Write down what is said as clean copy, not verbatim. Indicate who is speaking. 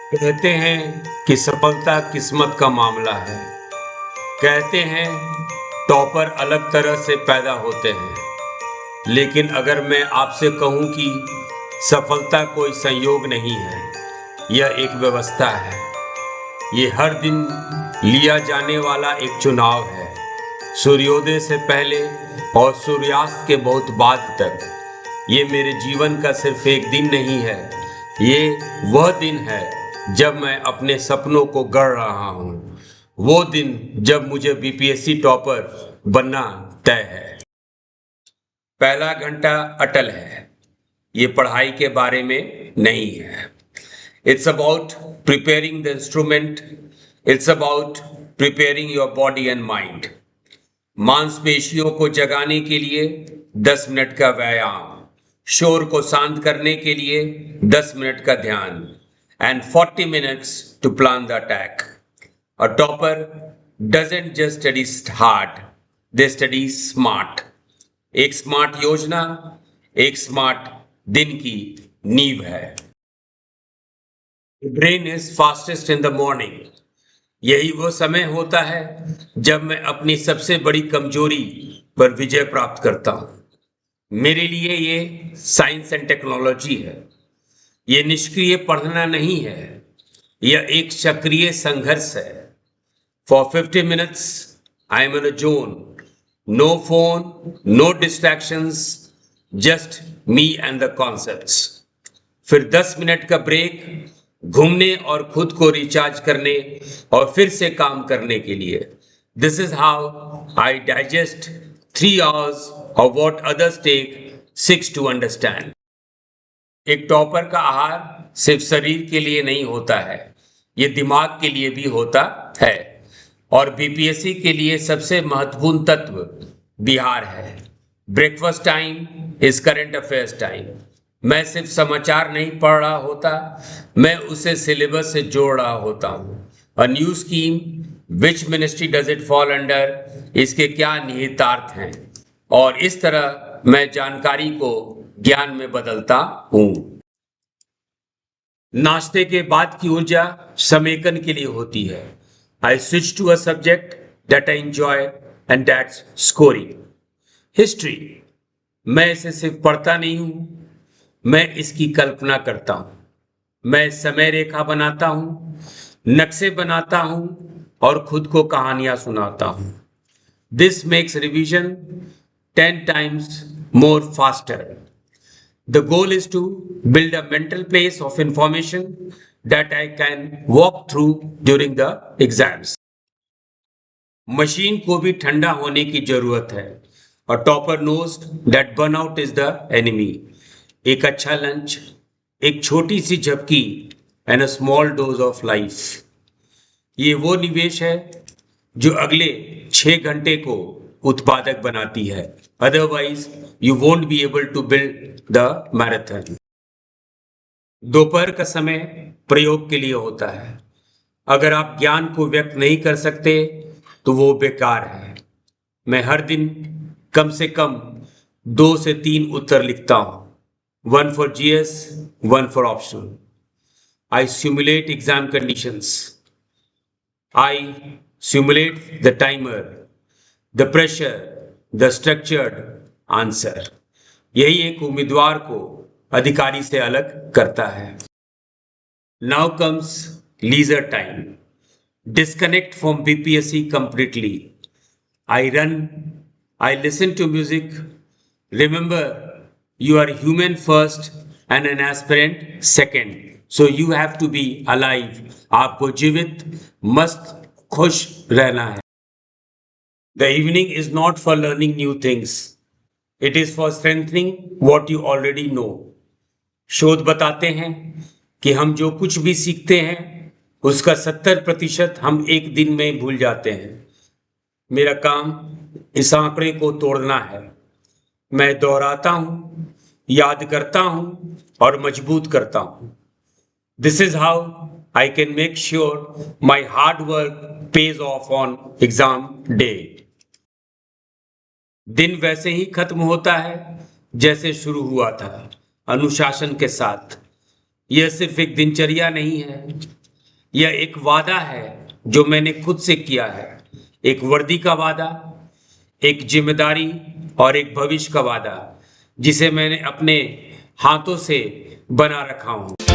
Speaker 1: कहते हैं कि सफलता किस्मत का मामला है। कहते हैं टॉपर अलग तरह से पैदा होते हैं। लेकिन अगर मैं आपसे कहूं कि सफलता कोई संयोग नहीं है, यह एक व्यवस्था है। ये हर दिन लिया जाने वाला एक चुनाव है, सूर्योदय से पहले और सूर्यास्त के बहुत बाद तक। ये मेरे जीवन का सिर्फ एक दिन नहीं है, ये वह दिन है जब मैं अपने सपनों को गढ़ रहा हूँ। वो दिन जब मुझे बीपीएससी टॉपर बनना तय है। पहला घंटा अटल है। ये पढ़ाई के बारे में नहीं है। It's about preparing the instrument. It's about preparing your body and mind. मांसपेशियों को जगाने के लिए 10 मिनट का व्यायाम, शोर को शांत करने के लिए 10 मिनट का ध्यान, and 40 minutes to plan the attack. A topper doesn't just study hard, they study smart. एक स्मार्ट योजना एक स्मार्ट दिन की नींव है। Brain is fastest in the morning. यही वो समय होता है जब मैं अपनी सबसे बड़ी कमजोरी पर विजय प्राप्त करता हूं। मेरे लिए ये साइंस एंड टेक्नोलॉजी है। ये निष्क्रिय पढ़ना नहीं है, यह एक सक्रिय संघर्ष है। For 50 minutes I am in a zone, no phone, no distractions, just me and the concepts. फिर 10 मिनट का ब्रेक, घूमने और खुद को रिचार्ज करने और फिर से काम करने के लिए। This is how I digest 3 hours of what others take 6 to understand. एक टॉपर का आहार सिर्फ शरीर के लिए नहीं होता है, ये दिमाग के लिए भी होता है। और बीपीएससी के लिए सबसे महत्वपूर्ण तत्व बिहार है। Breakfast time is current affairs time. मैं सिर्फ समाचार नहीं पढ़ रहा होता, मैं उसे सिलेबस से जोड़ रहा होता हूँ। A new scheme, which ministry does it fall under, इसके क्या निहितार्थ हैं, और इस तरह मैं जानकारी को ज्ञान में बदलता हूं। नाश्ते के बाद की ऊर्जा समेकन के लिए होती है। I switch to a subject that I enjoy and that's scoring. History, मैं इसे सिर्फ पढ़ता नहीं हूं, मैं इसकी कल्पना करता हूं। मैं समय रेखा बनाता हूं, नक्शे बनाता हूं और खुद को कहानियां सुनाता हूं। This makes revision 10 times more faster. The goal is to build a mental place of information that I can walk through during the exams. मशीन को भी ठंडा होने की जरूरत है और topper knows that burnout is the enemy. एक अच्छा लंच, एक छोटी सी झपकी and a small dose of life, ये वो निवेश है जो अगले 6 घंटे को उत्पादक बनाती है। Otherwise you won't be able to build the marathon. दोपहर का समय प्रयोग के लिए होता है। अगर आप ज्ञान को व्यक्त नहीं कर सकते तो वो बेकार है। मैं हर दिन कम से कम 2 से 3 उत्तर लिखता हूं, 1 for GS, 1 for optional. I simulate exam conditions. I simulate the timer, the pressure, the structured answer. यही एक उम्मीदवार को अधिकारी से अलग करता है। Now comes leisure time. Disconnect from BPSC completely. I run, I listen to music. Remember, you are human first and an aspirant second. So you have to be alive. आपको जीवित, मस्त, खुश रहना है। The evening is not for learning new things. It is for strengthening what you already know. शोध बताते हैं कि हम जो कुछ भी सीखते हैं उसका 70% हम एक दिन में भूल जाते हैं। मेरा काम इस आंकड़े को तोड़ना है। मैं दोहराता हूं, याद करता हूं और मजबूत करता हूं। This is how I can make sure my hard work pays off on exam day. दिन वैसे ही खत्म होता है जैसे शुरू हुआ था, अनुशासन के साथ। यह सिर्फ एक दिनचर्या नहीं है, यह एक वादा है जो मैंने खुद से किया है, एक वर्दी का वादा, एक जिम्मेदारी और एक भविष्य का वादा जिसे मैंने अपने हाथों से बना रखा हूं।